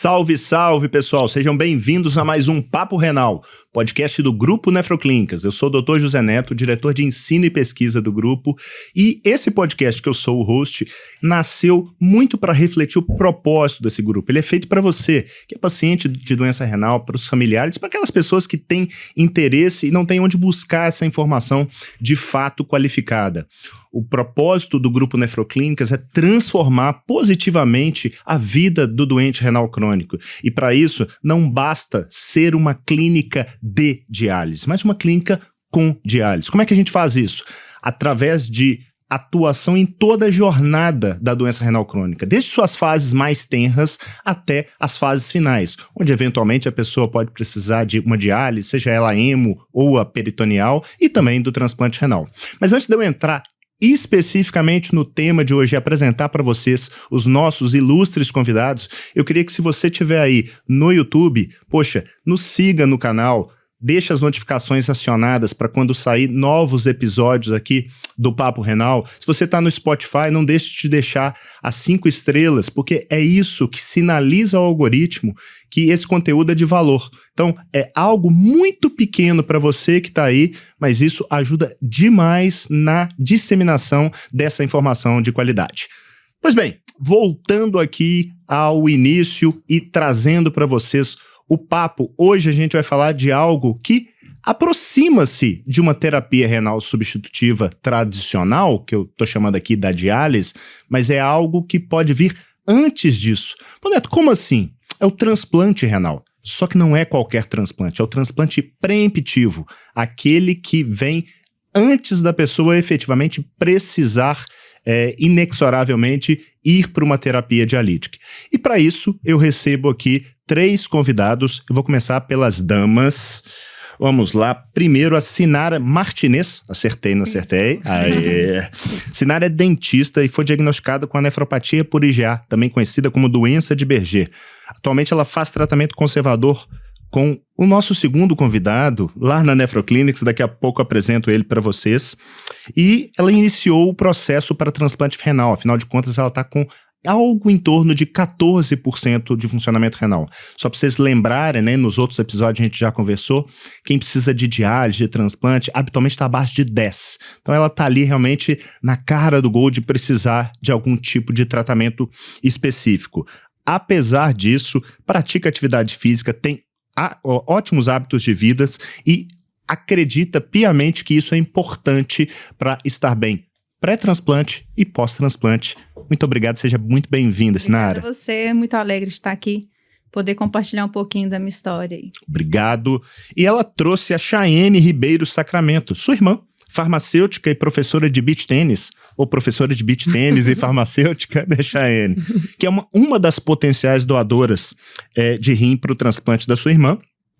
Salve, salve, pessoal! Sejam bem-vindos a mais um Papo Renal, podcast do Grupo Nefroclínicas. Eu sou o Dr. José Neto, diretor de ensino e pesquisa do grupo, e esse podcast que eu sou o host nasceu muito para refletir o propósito desse grupo. Ele é feito para você, que é paciente de doença renal, para os familiares, para aquelas pessoas que têm interesse e não têm onde buscar essa informação de fato qualificada. O propósito do Grupo Nefroclínicas é transformar positivamente a vida do doente renal crônico. E para isso, não basta ser uma clínica de diálise, mas uma clínica com diálise. Como é que a gente faz isso? Através de atuação em toda a jornada da doença renal crônica, desde suas fases mais tenras até as fases finais, onde eventualmente a pessoa pode precisar de uma diálise, seja ela hemo ou a peritoneal, e também do transplante renal. Mas antes de eu entrar especificamente no tema de hoje e apresentar para vocês os nossos ilustres convidados, eu queria que, se você estiver aí no YouTube, nos siga no canal, deixe as notificações acionadas para quando sair novos episódios aqui do Papo Renal. Se você está no Spotify, não deixe de deixar as 5 estrelas, porque é isso que sinaliza ao algoritmo que esse conteúdo é de valor. Então, é algo muito pequeno para você que está aí, mas isso ajuda demais na disseminação dessa informação de qualidade. Pois bem, voltando aqui ao início e trazendo para vocês o papo, hoje a gente vai falar de algo que aproxima-se de uma terapia renal substitutiva tradicional, que eu estou chamando aqui da diálise, mas é algo que pode vir antes disso. Pô, Neto, como assim? É o transplante renal. Só que não é qualquer transplante, é o transplante preemptivo, aquele que vem antes da pessoa efetivamente precisar inexoravelmente ir para uma terapia dialítica. E para isso eu recebo aqui 3 convidados. Eu vou começar pelas damas. Vamos lá. Primeiro, a Sinara Martinez. Acertei, não acertei? Aê. Sinara é dentista e foi diagnosticada com a nefropatia por IgA, também conhecida como doença de Berger. Atualmente ela faz tratamento conservador com o nosso segundo convidado, lá na Nefroclínicas. Daqui a pouco apresento ele para vocês. E ela iniciou o processo para transplante renal. Afinal de contas, ela está com algo em torno de 14% de funcionamento renal. Só para vocês lembrarem, né, nos outros episódios a gente já conversou, quem precisa de diálise, de transplante, habitualmente está abaixo de 10. Então ela está ali realmente na cara do gol de precisar de algum tipo de tratamento específico. Apesar disso, pratica atividade física, tem ótimos hábitos de vida e acredita piamente que isso é importante para estar bem pré-transplante e pós-transplante. Muito obrigado, seja muito bem-vinda, Sinara. Obrigada a você, muito alegre de estar aqui, poder compartilhar um pouquinho da minha história aí. Obrigado. E ela trouxe a Chayene Ribeiro Sacramento, sua irmã, farmacêutica e professora de beach tênis, ou professora de beach tênis e farmacêutica, né, Chayene? Que é uma das potenciais doadoras de rim para o transplante da sua irmã.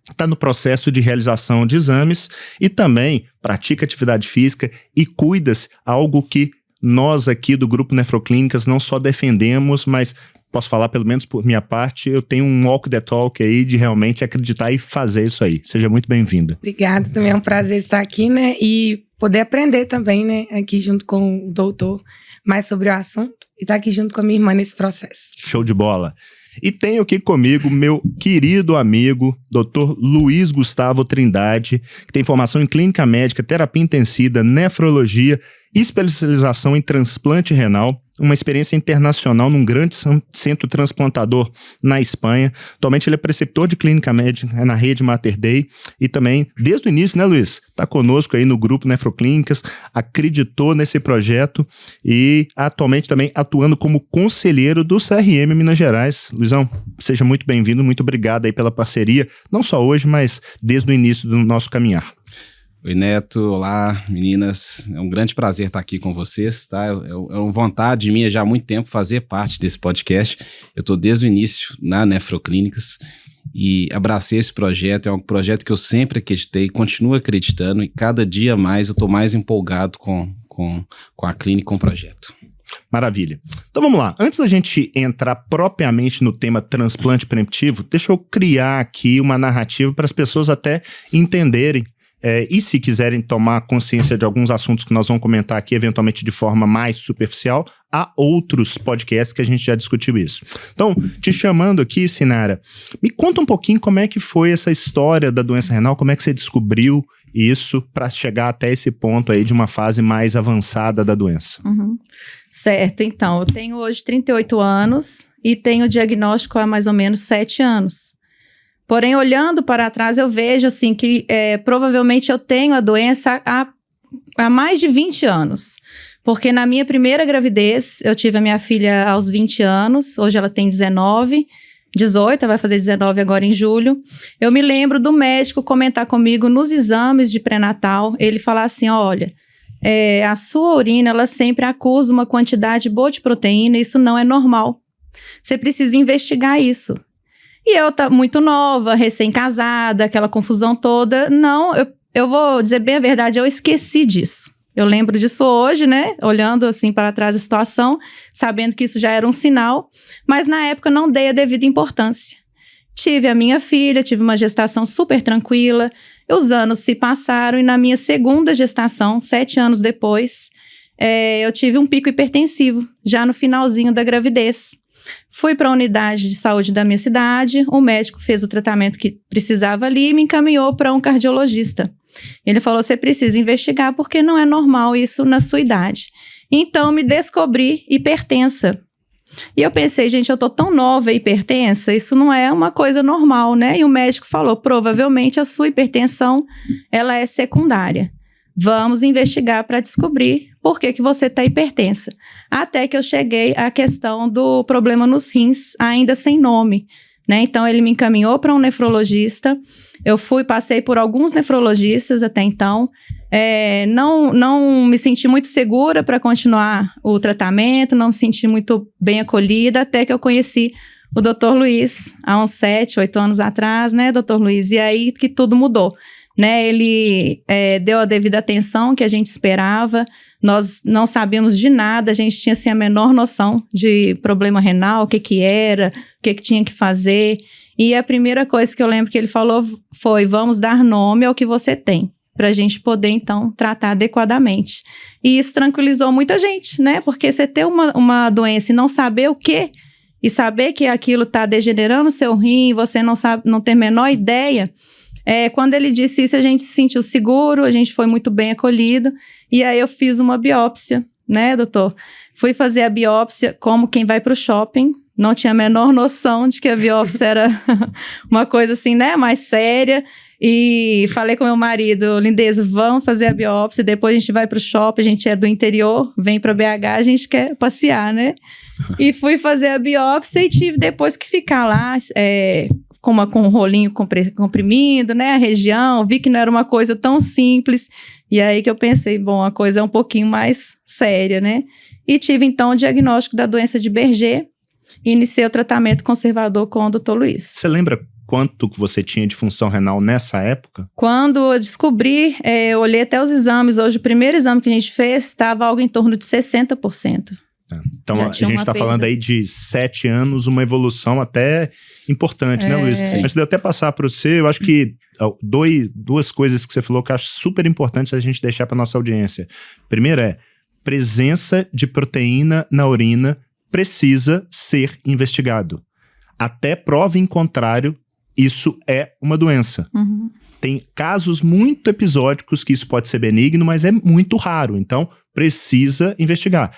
Está no processo de realização de exames e também pratica atividade física e cuida-se, algo que nós aqui do Grupo Nefroclínicas não só defendemos, mas posso falar, pelo menos por minha parte, eu tenho um walk the talk aí de realmente acreditar e fazer isso aí. Seja muito bem-vinda. Obrigada, também é um prazer estar aqui, né, e poder aprender também, né, aqui junto com o doutor, mais sobre o assunto e estar aqui junto com a minha irmã nesse processo. Show de bola. E tenho aqui comigo meu querido amigo, Dr. Luiz Gustavo Trindade, que tem formação em clínica médica, terapia intensiva, nefrologia, especialização em transplante renal, uma experiência internacional num grande centro transplantador na Espanha. Atualmente ele é preceptor de clínica médica na rede Mater Dei e também, desde o início, né, Luiz? Está conosco aí no Grupo Nefroclínicas, acreditou nesse projeto e atualmente também atuando como conselheiro do CRM Minas Gerais. Luizão, seja muito bem-vindo, muito obrigado aí pela parceria, não só hoje, mas desde o início do nosso caminhar. Oi, Neto, olá, meninas, é um grande prazer estar aqui com vocês, tá? É uma vontade minha já há muito tempo fazer parte desse podcast. Eu estou desde o início na Nefroclínicas e abracei esse projeto, é um projeto que eu sempre acreditei, continuo acreditando e cada dia mais eu estou mais empolgado com a clínica, com o projeto. Maravilha. Então vamos lá, antes da gente entrar propriamente no tema transplante preemptivo, deixa eu criar aqui uma narrativa para as pessoas até entenderem E se quiserem tomar consciência de alguns assuntos que nós vamos comentar aqui, eventualmente de forma mais superficial, há outros podcasts que a gente já discutiu isso. Então, te chamando aqui, Sinara, me conta um pouquinho como é que foi essa história da doença renal, como é que você descobriu isso para chegar até esse ponto aí de uma fase mais avançada da doença. Certo, então, eu tenho hoje 38 anos e tenho diagnóstico há mais ou menos 7 anos. Porém, olhando para trás, eu vejo assim que provavelmente eu tenho a doença há mais de 20 anos. Porque na minha primeira gravidez, eu tive a minha filha aos 20 anos, hoje ela tem 18, vai fazer 19 agora em julho. Eu me lembro do médico comentar comigo nos exames de pré-natal, ele falar assim, olha, a sua urina, ela sempre acusa uma quantidade boa de proteína, isso não é normal. Você precisa investigar isso. E eu muito nova, recém-casada, aquela confusão toda. Não, eu vou dizer bem a verdade, eu esqueci disso. Eu lembro disso hoje, né? Olhando assim para trás da situação, sabendo que isso já era um sinal, mas na época não dei a devida importância. Tive a minha filha, tive uma gestação super tranquila, os anos se passaram e na minha segunda gestação, 7 anos depois, eu tive um pico hipertensivo, já no finalzinho da gravidez. Fui para a unidade de saúde da minha cidade, o médico fez o tratamento que precisava ali e me encaminhou para um cardiologista. Ele falou, você precisa investigar porque não é normal isso na sua idade. Então, me descobri hipertensa. E eu pensei, gente, eu tô tão nova e hipertensa, isso não é uma coisa normal, né? E o médico falou, provavelmente a sua hipertensão, ela é secundária. Vamos investigar para descobrir por que você está hipertensa. Até que eu cheguei à questão do problema nos rins, ainda sem nome, né? Então, ele me encaminhou para um nefrologista. Eu passei por alguns nefrologistas até então. Não me senti muito segura para continuar o tratamento, não me senti muito bem acolhida, até que eu conheci o Dr. Luiz, há uns 7, 8 anos atrás, né, Dr. Luiz? E aí que tudo mudou. Né, ele deu a devida atenção que a gente esperava, nós não sabíamos de nada, a gente tinha assim, a menor noção de problema renal, o que era, o que tinha que fazer, e a primeira coisa que eu lembro que ele falou foi, vamos dar nome ao que você tem, para a gente poder então tratar adequadamente, e isso tranquilizou muita gente, né, porque você ter uma doença e não saber o que, e saber que aquilo está degenerando o seu rim, você não ter a menor ideia. Quando ele disse isso, a gente se sentiu seguro, a gente foi muito bem acolhido. E aí eu fiz uma biópsia, né, doutor? Fui fazer a biópsia como quem vai para o shopping. Não tinha a menor noção de que a biópsia era uma coisa assim, né, mais séria. E falei com meu marido, lindeza, vamos fazer a biópsia, depois a gente vai para o shopping, a gente é do interior, vem para BH, a gente quer passear, né? E fui fazer a biópsia e tive depois que ficar lá, com um rolinho comprimido, né, a região, vi que não era uma coisa tão simples, e aí que eu pensei, bom, a coisa é um pouquinho mais séria, né, e tive então o diagnóstico da doença de Berger, e iniciei o tratamento conservador com o Dr. Luiz. Você lembra quanto que você tinha de função renal nessa época? Quando eu descobri, eu olhei até os exames, hoje o primeiro exame que a gente fez estava algo em torno de 60%. Então, a gente está falando aí de 7 anos, uma evolução até importante, né, Luiz? Antes de eu até passar para você, eu acho que duas coisas que você falou que eu acho super importantes a gente deixar para nossa audiência. Primeiro presença de proteína na urina precisa ser investigado. Até prova em contrário, isso é uma doença. Uhum. Tem casos muito episódicos que isso pode ser benigno, mas é muito raro. Então, precisa investigar.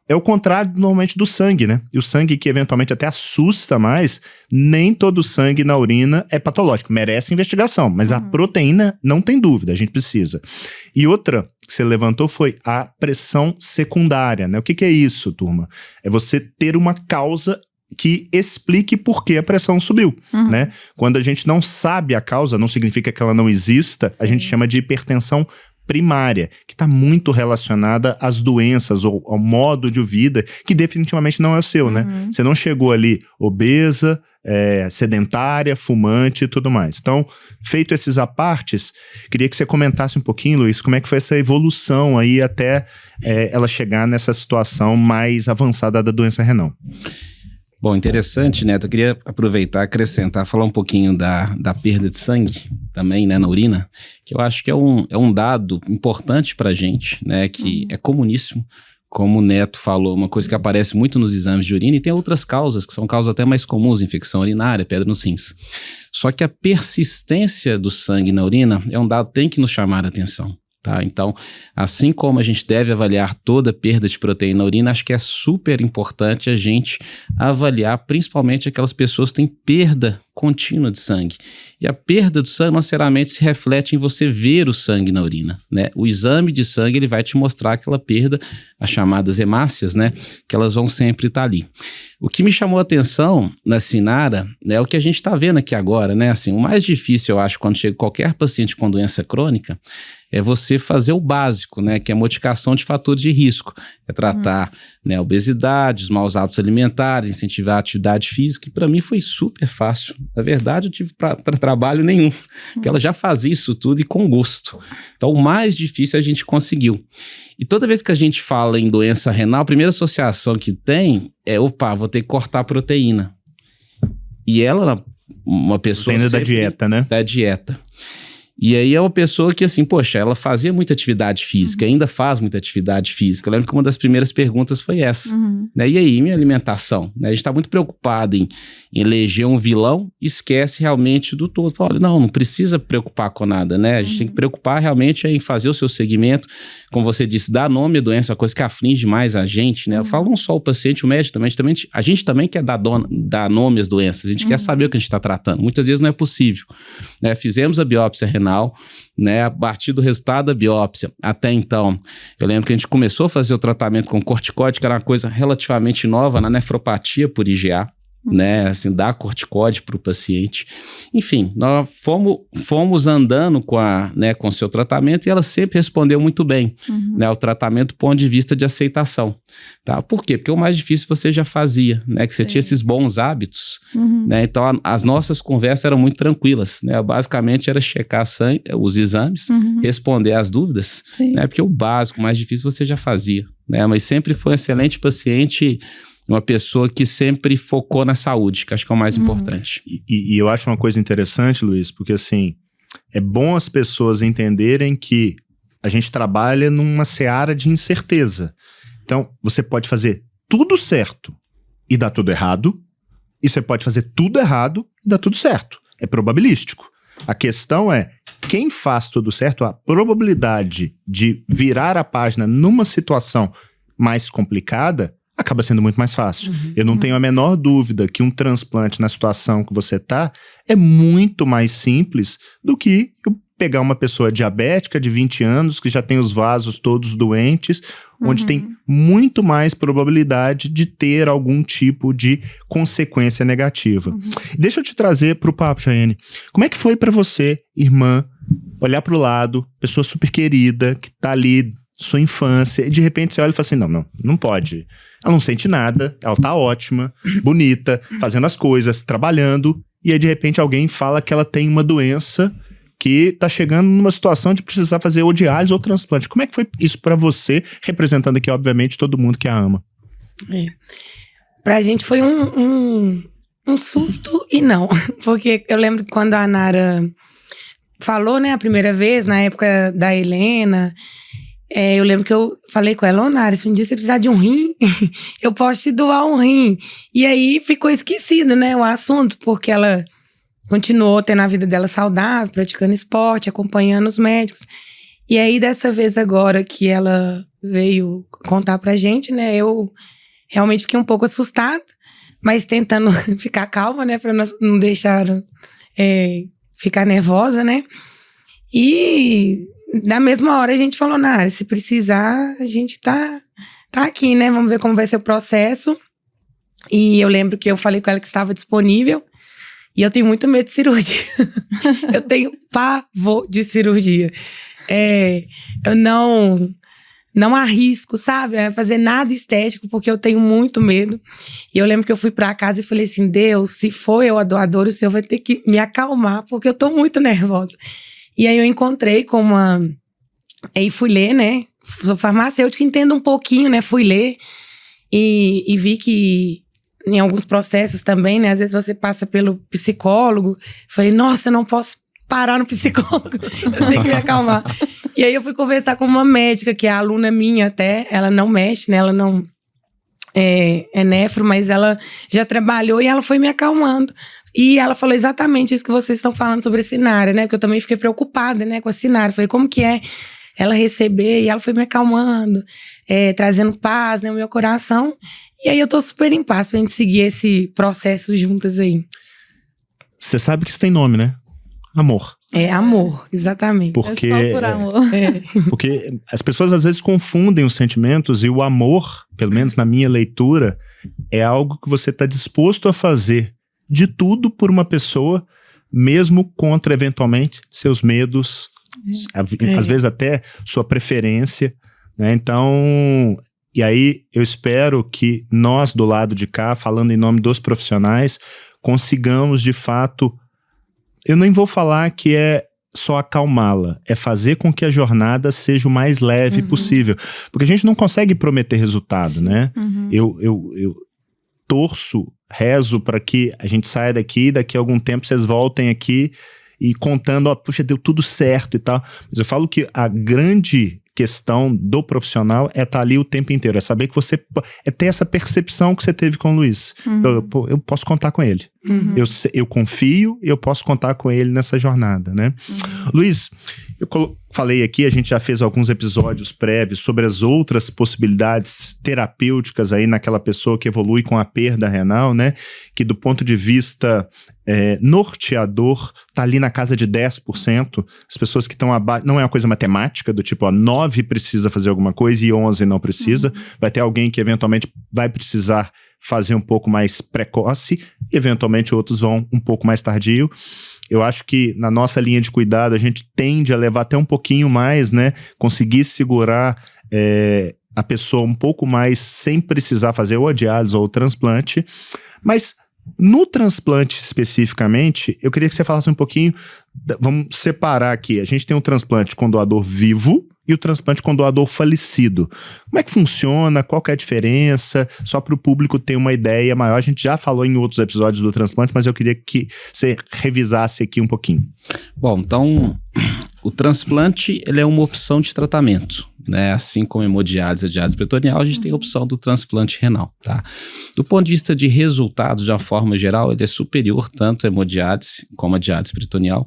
É o contrário, normalmente, do sangue, né? E o sangue que eventualmente até assusta mais, nem todo sangue na urina é patológico. Merece investigação, mas a proteína não tem dúvida, a gente precisa. E outra que você levantou foi a pressão secundária, né? O que é isso, turma? É você ter uma causa que explique por que a pressão subiu, né? Quando a gente não sabe a causa, não significa que ela não exista, a gente chama de hipertensão primária, que está muito relacionada às doenças ou ao modo de vida, que definitivamente não é o seu, né? Você não chegou ali obesa, sedentária, fumante e tudo mais. Então, feito esses apartes, queria que você comentasse um pouquinho, Luiz, como é que foi essa evolução aí até ela chegar nessa situação mais avançada da doença renal. Bom, interessante, Neto. Eu queria aproveitar, acrescentar, falar um pouquinho da perda de sangue também, né, na urina, que eu acho que é um dado importante pra gente, né, que é comuníssimo. Como o Neto falou, uma coisa que aparece muito nos exames de urina, e tem outras causas, que são causas até mais comuns, infecção urinária, pedra nos rins. Só que a persistência do sangue na urina é um dado que tem que nos chamar a atenção. Tá? Então, assim como a gente deve avaliar toda perda de proteína na urina, acho que é super importante a gente avaliar principalmente aquelas pessoas que têm perda contínua de sangue. E a perda do sangue não necessariamente se reflete em você ver o sangue na urina, né? O exame de sangue ele vai te mostrar aquela perda, as chamadas hemácias, né? Que elas vão sempre estar ali. O que me chamou a atenção na Sinara é o que a gente está vendo aqui agora, né? Assim, o mais difícil, eu acho, quando chega qualquer paciente com doença crônica, é você fazer o básico, né? Que é a modificação de fatores de risco. É tratar né, a obesidade, os maus hábitos alimentares, incentivar a atividade física, e para mim foi super fácil. Na verdade, eu tive para trabalho nenhum, porque ela já fazia isso tudo e com gosto. Então, o mais difícil a gente conseguiu. E toda vez que a gente fala em doença renal, a primeira associação que tem é, vou ter que cortar a proteína. E ela, uma pessoa... Proteína da dieta, né? Da dieta. E aí é uma pessoa que, assim, poxa, ela fazia muita atividade física, ainda faz muita atividade física. Eu lembro que uma das primeiras perguntas foi essa. Né? E aí, minha alimentação? Né? A gente está muito preocupado em eleger um vilão e esquece realmente do todo. Olha, não precisa preocupar com nada, né? A gente tem que preocupar realmente em fazer o seu segmento. Como você disse, dar nome à doença, é uma coisa que aflige mais a gente, né? Eu falo não só o paciente, o médico também, a gente também quer dar nome às doenças, a gente quer saber o que a gente está tratando. Muitas vezes não é possível. Né? Fizemos a biópsia renal, né, a partir do resultado da biópsia, até então, eu lembro que a gente começou a fazer o tratamento com corticóide, que era uma coisa relativamente nova na nefropatia por IgA, né, assim, dar corticóide para o paciente. Enfim, nós fomos andando com o seu tratamento e ela sempre respondeu muito bem, né, o tratamento do ponto de vista de aceitação, tá? Por quê? Porque o mais difícil você já fazia, né, que você tinha esses bons hábitos, né, então as nossas conversas eram muito tranquilas, né, basicamente era checar sangue, os exames, responder às dúvidas, né, porque o básico, o mais difícil você já fazia, né, mas sempre foi um excelente paciente, uma pessoa que sempre focou na saúde, que acho que é o mais importante. E eu acho uma coisa interessante, Luiz, porque assim, é bom as pessoas entenderem que a gente trabalha numa seara de incerteza. Então, você pode fazer tudo certo e dar tudo errado, e você pode fazer tudo errado e dar tudo certo. É probabilístico. A questão é, quem faz tudo certo, a probabilidade de virar a página numa situação mais complicada acaba sendo muito mais fácil. Eu não tenho a menor dúvida que um transplante na situação que você tá é muito mais simples do que eu pegar uma pessoa diabética de 20 anos que já tem os vasos todos doentes, onde tem muito mais probabilidade de ter algum tipo de consequência negativa. Deixa eu te trazer pro papo, Chayane. Como é que foi pra você, irmã, olhar pro lado, pessoa super querida, que tá ali, sua infância, e de repente você olha e fala assim, não pode. Ela não sente nada, ela tá ótima, bonita, fazendo as coisas, trabalhando, e aí de repente alguém fala que ela tem uma doença que tá chegando numa situação de precisar fazer ou diálise ou transplante. Como é que foi isso pra você, representando aqui, obviamente, todo mundo que a ama? Pra gente foi um susto e não, porque eu lembro que quando a Nara falou, né, a primeira vez, na época da Helena, eu lembro que eu falei com ela, Nara, se um dia você precisar de um rim, eu posso te doar um rim. E aí ficou esquecido, né, o assunto, porque ela continuou tendo a vida dela saudável, praticando esporte, acompanhando os médicos. E aí, dessa vez agora que ela veio contar pra gente, né, eu realmente fiquei um pouco assustada, mas tentando ficar calma, né, pra não deixar ficar nervosa, né. E na mesma hora a gente falou, Nara, se precisar, a gente tá aqui, né? Vamos ver como vai ser o processo. E eu lembro que eu falei com ela que estava disponível. E eu tenho muito medo de cirurgia. Eu tenho pavor de cirurgia. Eu não arrisco, sabe? Fazer nada estético, porque eu tenho muito medo. E eu lembro que eu fui pra casa e falei assim, Deus, se for eu a doadora, o Senhor vai ter que me acalmar, porque eu tô muito nervosa. E aí eu encontrei com uma... Aí fui ler, né? Sou farmacêutica, entendo um pouquinho, né? Fui ler e vi que em alguns processos também, né? Às vezes você passa pelo psicólogo. Falei, nossa, eu não posso parar no psicólogo. Eu tenho que me acalmar. E aí eu fui conversar com uma médica, que é aluna minha até. Ela não mexe, né? Ela não é nefro, mas ela já trabalhou e ela foi me acalmando. E ela falou exatamente isso que vocês estão falando sobre a Sinara, né? Porque eu também fiquei preocupada, né, com a Sinara. Falei, como que é ela receber? E ela foi me acalmando, trazendo paz, né, no meu coração. E aí eu tô super em paz pra gente seguir esse processo juntas aí. Você sabe que isso tem nome, né? Amor. É amor, exatamente. Porque, É só por amor. Porque as pessoas às vezes confundem os sentimentos, e o amor, pelo menos na minha leitura, é algo que você está disposto a fazer de tudo por uma pessoa, mesmo contra, eventualmente, seus medos, às vezes até sua preferência, né? Então, e aí eu espero que nós do lado de cá, falando em nome dos profissionais, consigamos de fato, eu nem vou falar que é só acalmá-la, é fazer com que a jornada seja o mais leve possível, porque a gente não consegue prometer resultado, né? Eu torço, rezo para que a gente saia daqui a algum tempo vocês voltem aqui e contando, ó, puxa, deu tudo certo e tal. Mas eu falo que a grande questão do profissional é estar ali o tempo inteiro, é saber que você, é ter essa percepção que você teve com o Luiz. Eu posso contar com ele. Eu confio e eu posso contar com ele nessa jornada, né? Luiz, eu falei aqui, a gente já fez alguns episódios prévios sobre as outras possibilidades terapêuticas aí naquela pessoa que evolui com a perda renal, né? Que do ponto de vista norteador, tá ali na casa de 10%. As pessoas que estão abaixo, não é uma coisa matemática, do tipo, ó, 9 precisa fazer alguma coisa e 11 não precisa. Vai ter alguém que eventualmente vai precisar fazer um pouco mais precoce e eventualmente outros vão um pouco mais tardio. Eu acho que na nossa linha de cuidado a gente tende a levar até um pouquinho mais, né? Conseguir segurar a pessoa um pouco mais sem precisar fazer ou a diálise ou o transplante. Mas no transplante especificamente, eu queria que você falasse um pouquinho, vamos separar aqui. A gente tem o transplante com doador vivo e o transplante com doador falecido. Como é que funciona? Qual que é a diferença? Só para o público ter uma ideia maior. A gente já falou em outros episódios do transplante, mas eu queria que você revisasse aqui um pouquinho. Bom, então, o transplante, ele é uma opção de tratamento, né? Assim como a hemodiálise e a diálise peritoneal, a gente tem a opção do transplante renal, tá? Do ponto de vista de resultados, de uma forma geral, ele é superior tanto à hemodiálise como à diálise peritoneal.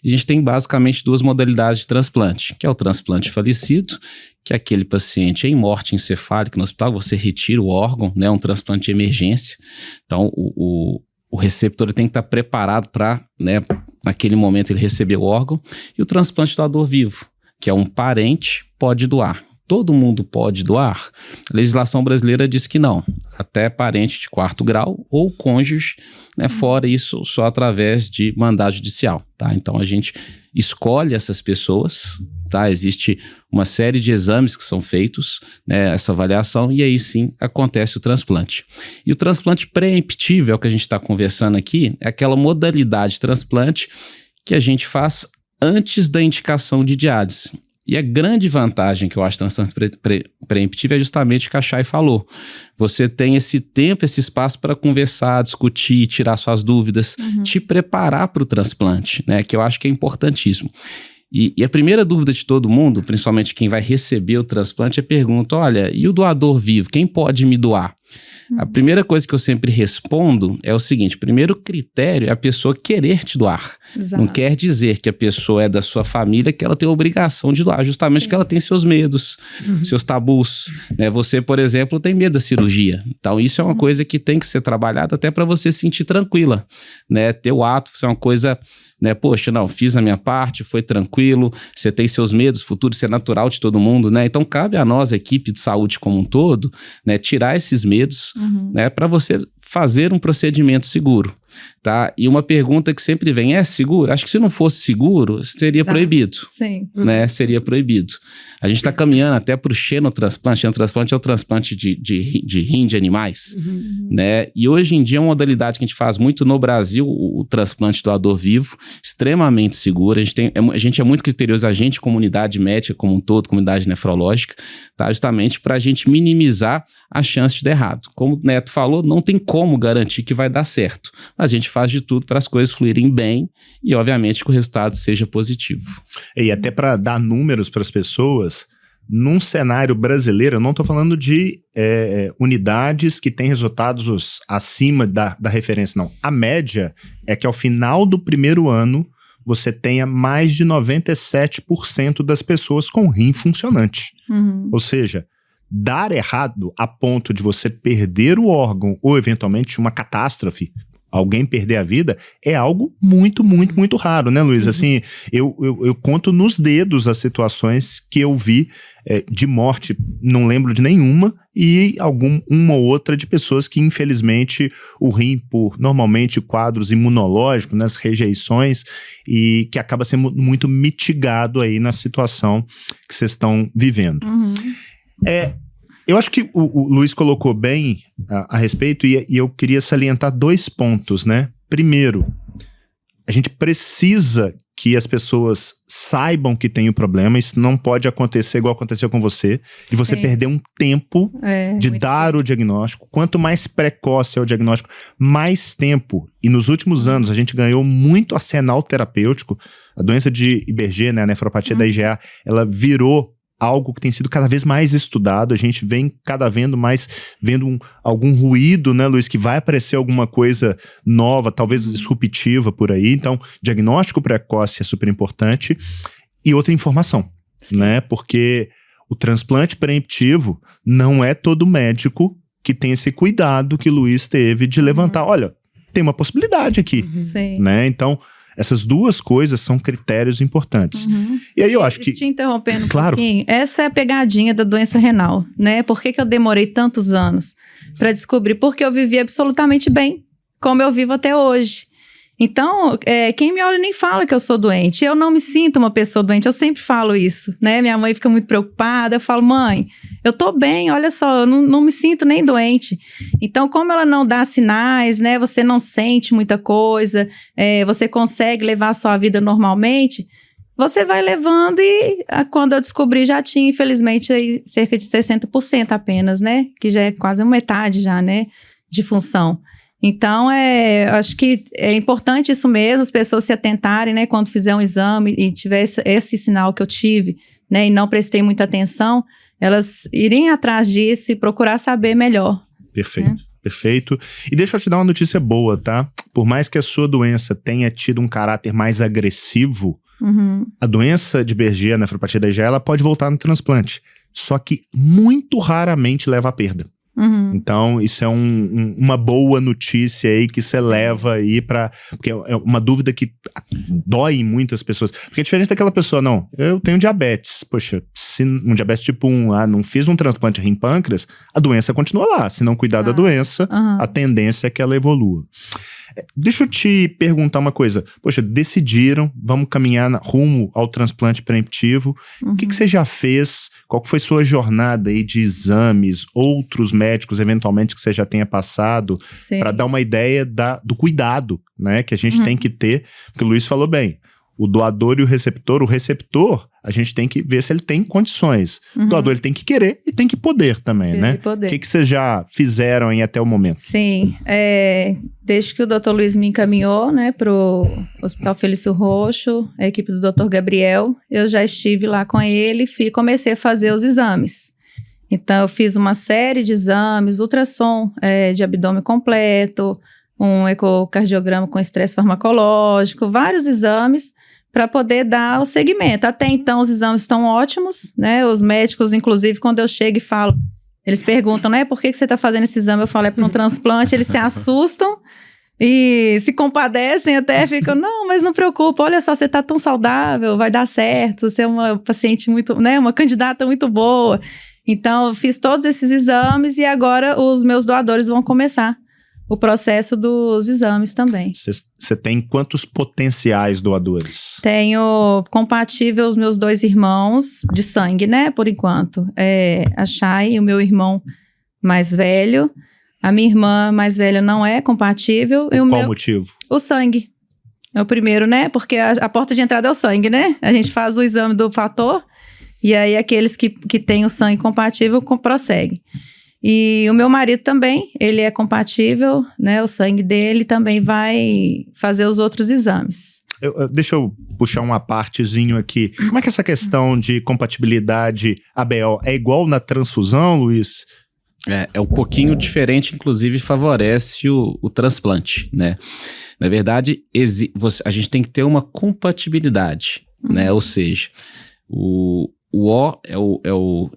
E a gente tem basicamente 2 modalidades de transplante, que é o transplante falecido, que é aquele paciente em morte encefálica no hospital, você retira o órgão, né? Um transplante de emergência. Então, o receptor tem que estar preparado para, né, naquele momento ele receber o órgão. E o transplante doador vivo, que é um parente, pode doar. Todo mundo pode doar? A legislação brasileira diz que não. Até parente de 4º grau ou cônjuge, né? Fora isso, só através de mandado judicial, tá? Então a gente escolhe essas pessoas, tá? Existe uma série de exames que são feitos, né? Essa avaliação, e aí sim acontece o transplante. E o transplante preemptivo, é o que a gente está conversando aqui, é aquela modalidade de transplante que a gente faz antes da indicação de diálise. E a grande vantagem que eu acho do transplante preemptivo é justamente o que a Chay falou. Você tem esse tempo, esse espaço para conversar, discutir, tirar suas dúvidas, te preparar para o transplante, né? Que eu acho que é importantíssimo. E a primeira dúvida de todo mundo, principalmente quem vai receber o transplante, é a pergunta, olha, e o doador vivo, quem pode me doar? A primeira coisa que eu sempre respondo é o seguinte, primeiro critério é a pessoa querer te doar. Exato. Não quer dizer que a pessoa é da sua família que ela tem a obrigação de doar, justamente porque ela tem seus medos, seus tabus, né? Você, por exemplo, tem medo da cirurgia. Então isso é uma coisa que tem que ser trabalhada até para você se sentir tranquila, né? Ter o ato, ser uma coisa, né? Poxa, não, fiz a minha parte, foi tranquilo, você tem seus medos, futuro, isso é natural de todo mundo, né? Então cabe a nós, a equipe de saúde como um todo, né? Tirar esses medos, né? Para você fazer um procedimento seguro. tá? E uma pergunta que sempre vem, é seguro? Acho que se não fosse seguro, seria Exato. Proibido. Sim. Né? Seria proibido. A gente está caminhando até para o xenotransplante. Xenotransplante é o transplante de rim de animais, né? E hoje em dia é uma modalidade que a gente faz muito no Brasil, o transplante doador vivo, extremamente seguro. A gente é muito criterioso, a gente, comunidade médica como um todo, comunidade nefrológica, tá? Justamente para a gente minimizar a chance de dar errado. Como o Neto falou, não tem como garantir que vai dar certo, mas a gente faz de tudo para as coisas fluírem bem e, obviamente, que o resultado seja positivo. E até para dar números para as pessoas, num cenário brasileiro, eu não estou falando de unidades que têm resultados acima da referência, não. A média é que ao final do primeiro ano, você tenha mais de 97% das pessoas com rim funcionante. Ou seja, dar errado a ponto de você perder o órgão ou eventualmente uma catástrofe, alguém perder a vida, é algo muito, muito, muito raro, né, Luiz? Assim, eu conto nos dedos as situações que eu vi de morte, não lembro de nenhuma, e uma ou outra de pessoas que, infelizmente, o rim, por normalmente quadros imunológicos, nas rejeições, e que acaba sendo muito mitigado aí na situação que vocês estão vivendo. Eu acho que o Luiz colocou bem a respeito e eu queria salientar 2 pontos, né? Primeiro, a gente precisa que as pessoas saibam que tem o problema. Isso não pode acontecer igual aconteceu com você, de você perder um tempo de dar o diagnóstico. Quanto mais precoce é o diagnóstico, mais tempo. E nos últimos anos a gente ganhou muito arsenal terapêutico. A doença de Iberger, né, a nefropatia da IgA, ela virou algo que tem sido cada vez mais estudado. A gente vem vendo algum ruído, né, Luiz, que vai aparecer alguma coisa nova, talvez disruptiva por aí. Então, diagnóstico precoce é super importante. E outra informação, né, porque o transplante preemptivo não é todo médico que tem esse cuidado que o Luiz teve de levantar. Olha, tem uma possibilidade aqui, né? Então, essas 2 coisas são critérios importantes. E aí eu acho que... Te interrompendo claro. Um pouquinho, essa é a pegadinha da doença renal, né? Por que eu demorei tantos anos para descobrir? Porque eu vivi absolutamente bem, como eu vivo até hoje. Então, quem me olha nem fala que eu sou doente. Eu não me sinto uma pessoa doente, eu sempre falo isso, né? Minha mãe fica muito preocupada, eu falo, mãe, eu tô bem, olha só, eu não me sinto nem doente. Então, como ela não dá sinais, né? Você não sente muita coisa, você consegue levar a sua vida normalmente, você vai levando e quando eu descobri já tinha, infelizmente, aí, cerca de 60% apenas, né? Que já é quase metade já, né? De função. Então, acho que é importante isso mesmo, as pessoas se atentarem, né, quando fizer um exame e tiver esse sinal que eu tive, né, e não prestei muita atenção, elas irem atrás disso e procurar saber melhor. Perfeito, perfeito. E deixa eu te dar uma notícia boa, tá? Por mais que a sua doença tenha tido um caráter mais agressivo, a doença de Berger, a nefropatia da IgA, ela pode voltar no transplante, só que muito raramente leva à perda. Então, isso é uma boa notícia aí que você leva aí pra... Porque é uma dúvida que dói em muitas pessoas. Porque é diferente daquela pessoa, não, eu tenho diabetes. Poxa, se um diabetes tipo 1, não fiz um transplante rim-pâncreas, a doença continua lá. Se não cuidar da doença, a tendência é que ela evolua. Deixa eu te perguntar uma coisa. Poxa, decidiram, vamos caminhar rumo ao transplante preemptivo. O que você já fez? Qual que foi sua jornada aí de exames, outros médicos, eventualmente, que você já tenha passado, para dar uma ideia do cuidado, né, que a gente tem que ter? Porque o Luiz falou bem, o doador e o receptor, a gente tem que ver se ele tem condições. O doador, ele tem que querer e tem que poder também, né? O que vocês já fizeram aí até o momento? Sim, desde que o Dr. Luiz me encaminhou, né, pro Hospital Felício Roxo, a equipe do Dr. Gabriel, eu já estive lá com ele e comecei a fazer os exames. Então, eu fiz uma série de exames, ultrassom de abdômen completo, um ecocardiograma com estresse farmacológico, vários exames para poder dar o segmento. Até então, os exames estão ótimos, né? Os médicos, inclusive, quando eu chego e falo, eles perguntam, né? Por que você está fazendo esse exame? Eu falo, é para um transplante. Eles se assustam e se compadecem até, ficam, não, mas não preocupa, olha só, você está tão saudável, vai dar certo, você é uma paciente muito, né? Uma candidata muito boa. Então, eu fiz todos esses exames e agora os meus doadores vão começar o processo dos exames também. Você tem quantos potenciais doadores? Tenho compatível os meus 2 irmãos de sangue, né, por enquanto. A Chay, o meu irmão mais velho. A minha irmã mais velha não é compatível. Por qual motivo? O sangue. É o primeiro, né? Porque a porta de entrada é o sangue, né? A gente faz o exame do fator e aí aqueles que têm o sangue compatível prosseguem. E o meu marido também, ele é compatível, né? O sangue dele também vai fazer os outros exames. Deixa eu puxar uma partezinho aqui. Como é que essa questão de compatibilidade ABO é igual na transfusão, Luiz? É um pouquinho diferente, inclusive favorece o transplante, né? Na verdade, a gente tem que ter uma compatibilidade, né? Ou seja, o O é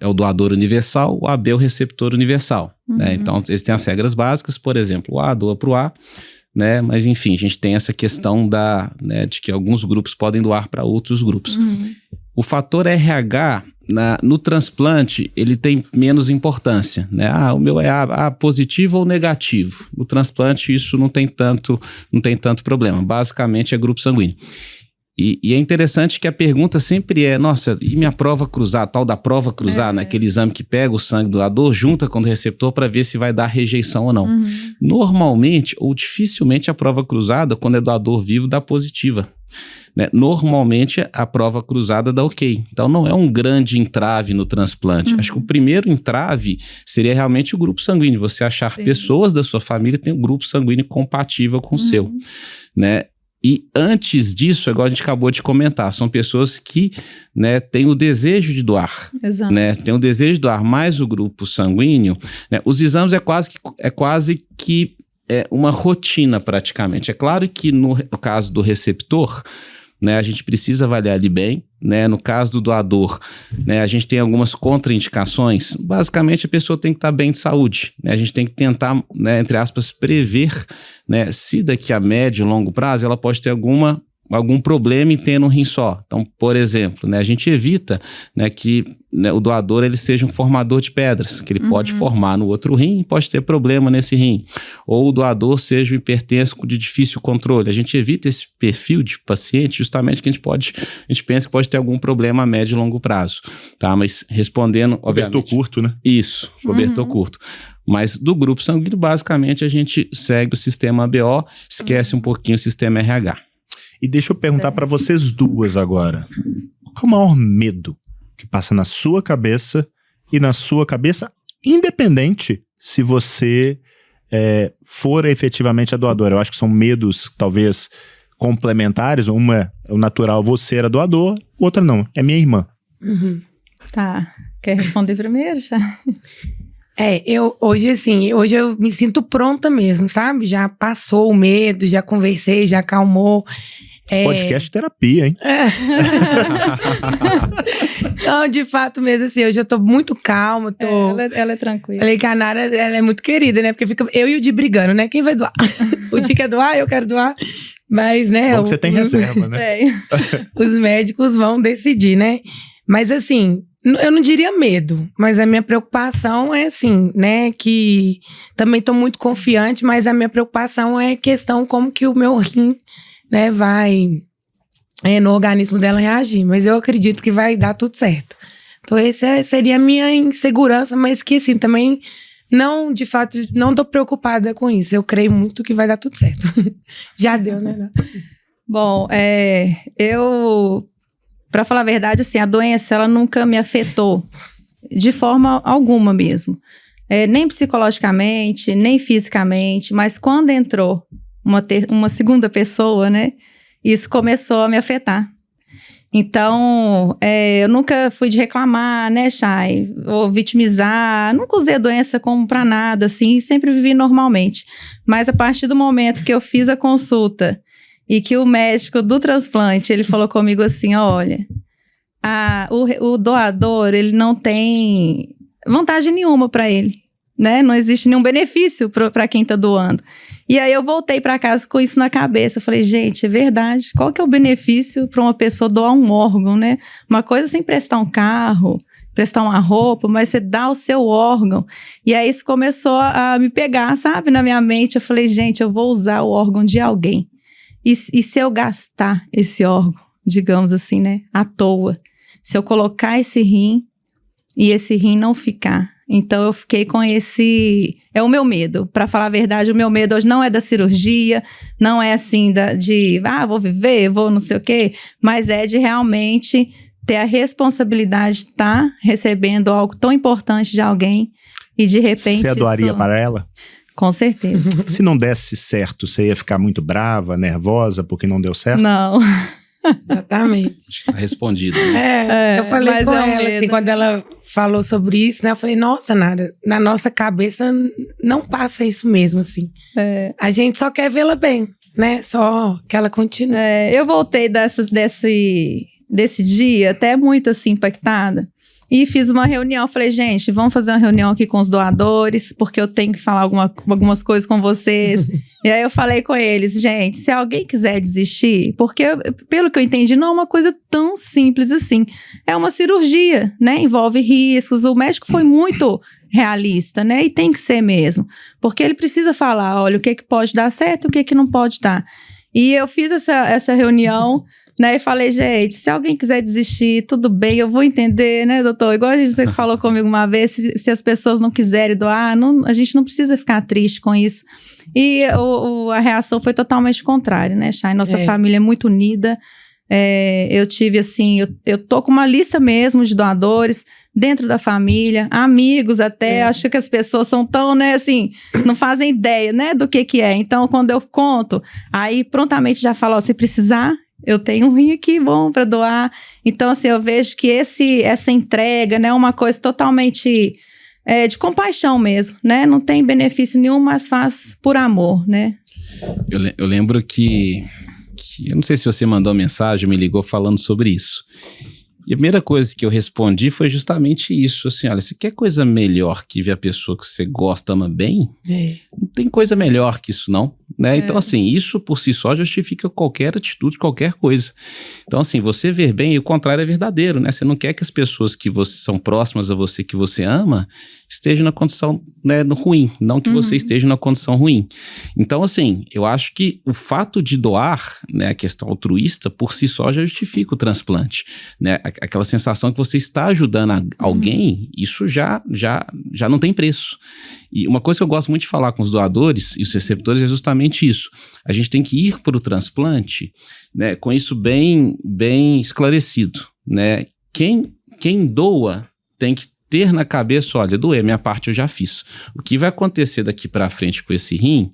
o doador universal, o AB é o receptor universal, né? Então, eles têm as regras básicas, por exemplo, o A doa para o A, né? Mas, enfim, a gente tem essa questão de que alguns grupos podem doar para outros grupos. O fator RH, no transplante, ele tem menos importância, né? O meu é A positivo ou negativo. No transplante, isso não tem tanto problema. Basicamente, é grupo sanguíneo. E é interessante que a pergunta sempre é, nossa, e minha prova cruzada, tal da prova cruzada, né? Aquele exame que pega o sangue do doador, junta com o receptor para ver se vai dar rejeição ou não. Normalmente, ou dificilmente, a prova cruzada, quando é doador vivo, dá positiva. Né? Normalmente, a prova cruzada dá ok. Então, não é um grande entrave no transplante. Acho que o primeiro entrave seria realmente o grupo sanguíneo. Você achar pessoas da sua família que tem um grupo sanguíneo compatível com o seu, né? E antes disso, igual a gente acabou de comentar, são pessoas que, né, têm o desejo de doar. Exato. Né, tem o desejo de doar mais o grupo sanguíneo. Né, os exames é quase que uma rotina praticamente. É claro que no caso do receptor, né, a gente precisa avaliar ele bem, né? No caso do doador, né, a gente tem algumas contraindicações. Basicamente, a pessoa tem que estar bem de saúde, né? A gente tem que tentar, né, entre aspas, prever, né, se daqui a médio e longo prazo ela pode ter algum problema em ter um rim só. Então, por exemplo, né, a gente evita, né, que, né, o doador ele seja um formador de pedras, que ele pode formar no outro rim e pode ter problema nesse rim. Ou o doador seja um hipertenso de difícil controle. A gente evita esse perfil de paciente justamente que a gente pensa que pode ter algum problema a médio e longo prazo. Tá? Mas respondendo, obviamente... Cobertor curto, né? Isso, cobertor curto. Mas do grupo sanguíneo, basicamente, a gente segue o sistema ABO, esquece um pouquinho o sistema RH. E deixa eu perguntar para vocês duas agora. Qual é o maior medo que passa na sua cabeça e na sua cabeça, independente se você for efetivamente a doadora? Eu acho que são medos, talvez, complementares. Uma é o natural, você era doador, outra não, é minha irmã. Tá. Quer responder primeiro, já? Hoje eu me sinto pronta mesmo, sabe? Já passou o medo, já conversei, já acalmou. Podcast terapia, hein? Não, de fato mesmo, assim, hoje eu tô muito calma. Ela é tranquila. Falei que a Nara, ela é muito querida, né? Porque fica eu e o Di brigando, né? Quem vai doar? O Di quer doar, eu quero doar. Mas, né? Bom que você tem reserva, né? Os médicos vão decidir, né? Mas, assim, eu não diria medo, mas a minha preocupação é assim, né, que também tô muito confiante, mas a minha preocupação é questão como que o meu rim, né, vai no organismo dela reagir, mas eu acredito que vai dar tudo certo. Então essa seria a minha insegurança, mas que assim, também não, de fato, não tô preocupada com isso, eu creio muito que vai dar tudo certo. Já deu, né? Bom, pra falar a verdade, assim, a doença, ela nunca me afetou de forma alguma mesmo. Nem psicologicamente, nem fisicamente, mas quando entrou uma segunda pessoa, né, isso começou a me afetar. Então, eu nunca fui de reclamar, né, Chay, ou vitimizar, nunca usei a doença como pra nada, assim, sempre vivi normalmente. Mas a partir do momento que eu fiz a consulta e que o médico do transplante, ele falou comigo assim, olha, o doador, ele não tem vantagem nenhuma para ele, né? Não existe nenhum benefício para quem tá doando. E aí eu voltei para casa com isso na cabeça. Eu falei, gente, é verdade. Qual que é o benefício para uma pessoa doar um órgão, né? Uma coisa sem prestar um carro, prestar uma roupa, mas você dá o seu órgão. E aí isso começou a me pegar, sabe, na minha mente. Eu falei, gente, eu vou usar o órgão de alguém. E se eu gastar esse órgão, digamos assim, né, à toa, se eu colocar esse rim e esse rim não ficar. Então eu fiquei com esse... É o meu medo. Para falar a verdade, o meu medo hoje não é da cirurgia, não é assim vou viver, vou não sei o quê, mas é de realmente ter a responsabilidade de estar recebendo algo tão importante de alguém e de repente... Você doaria para ela? Com certeza. Se não desse certo, você ia ficar muito brava, nervosa porque não deu certo? Não. Exatamente. Acho que tá respondido. Né? Eu falei com ela, assim, quando ela falou sobre isso, né? Eu falei, nossa, Nara, na nossa cabeça não passa isso mesmo, assim. A gente só quer vê-la bem, né? Só que ela continue. Eu voltei desse dia até muito, assim, impactada. E fiz uma reunião, falei, gente, vamos fazer uma reunião aqui com os doadores, porque eu tenho que falar algumas coisas com vocês. E aí eu falei com eles, gente, se alguém quiser desistir, porque pelo que eu entendi, não é uma coisa tão simples assim. É uma cirurgia, né? Envolve riscos, o médico foi muito realista, né? E tem que ser mesmo. Porque ele precisa falar, olha, o que pode dar certo e o que não pode dar. E eu fiz essa reunião, né, e falei, gente, se alguém quiser desistir, tudo bem, eu vou entender, né, doutor? Igual a gente falou comigo uma vez, se as pessoas não quiserem doar, a gente não precisa ficar triste com isso. E a reação foi totalmente contrária, né, Chay? Nossa família é muito unida. Eu tive, assim, eu tô com uma lista mesmo de doadores dentro da família, amigos até, acho que as pessoas são tão, né, assim, não fazem ideia, né, do que é. Então, quando eu conto, aí prontamente já falo, se precisar, eu tenho um rim aqui bom para doar. Então, assim, eu vejo que essa entrega, né, é uma coisa totalmente de compaixão mesmo, né? Não tem benefício nenhum, mas faz por amor, né? Eu lembro que eu não sei se você mandou uma mensagem, me ligou falando sobre isso. E a primeira coisa que eu respondi foi justamente isso, assim, olha, você quer coisa melhor que ver a pessoa que você gosta, ama bem? Não tem coisa melhor que isso, não, né? Então, assim, isso por si só justifica qualquer atitude, qualquer coisa. Então, assim, você ver bem, e o contrário é verdadeiro, né? Você não quer que as pessoas que são próximas a você, que você ama, estejam na condição, né, ruim, não que você esteja na condição ruim. Então, assim, eu acho que o fato de doar, né, a questão altruísta, por si só já justifica o transplante, né? Aquela sensação que você está ajudando alguém, isso já não tem preço. E uma coisa que eu gosto muito de falar com os doadores e os receptores é justamente isso. A gente tem que ir para o transplante, né, com isso bem esclarecido, né? Quem doa tem que ter na cabeça, olha, doer, minha parte eu já fiz. O que vai acontecer daqui pra frente com esse rim,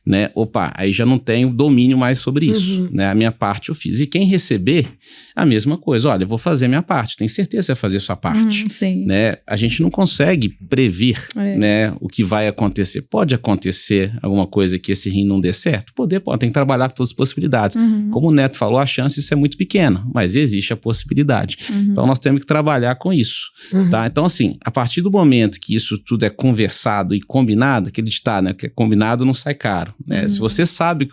né? Aí já não tenho domínio mais sobre isso, né? A minha parte eu fiz. E quem receber, a mesma coisa. Olha, eu vou fazer a minha parte. Tenho certeza que você vai fazer a sua parte. Sim. Né? A gente não consegue prever, né, o que vai acontecer. Pode acontecer alguma coisa que esse rim não dê certo? Pode. Tem que trabalhar com todas as possibilidades. Como o Neto falou, a chance isso é muito pequena, mas existe a possibilidade. Então, nós temos que trabalhar com isso, tá? Então, assim, a partir do momento que isso tudo é conversado e combinado, que ele está, né, que é combinado não sai caro, né? Se você sabe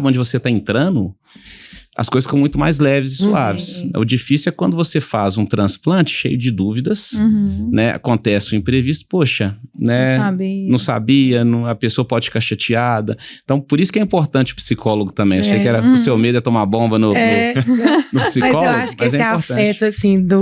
onde você está entrando, as coisas ficam muito mais leves e suaves. O difícil é quando você faz um transplante cheio de dúvidas, né? Acontece o imprevisto, poxa, né? Não sabia, a pessoa pode ficar chateada. Então, por isso que é importante o psicólogo também. Achei que era o seu medo é tomar bomba no psicólogo. Mas eu acho que esse afeto, assim, de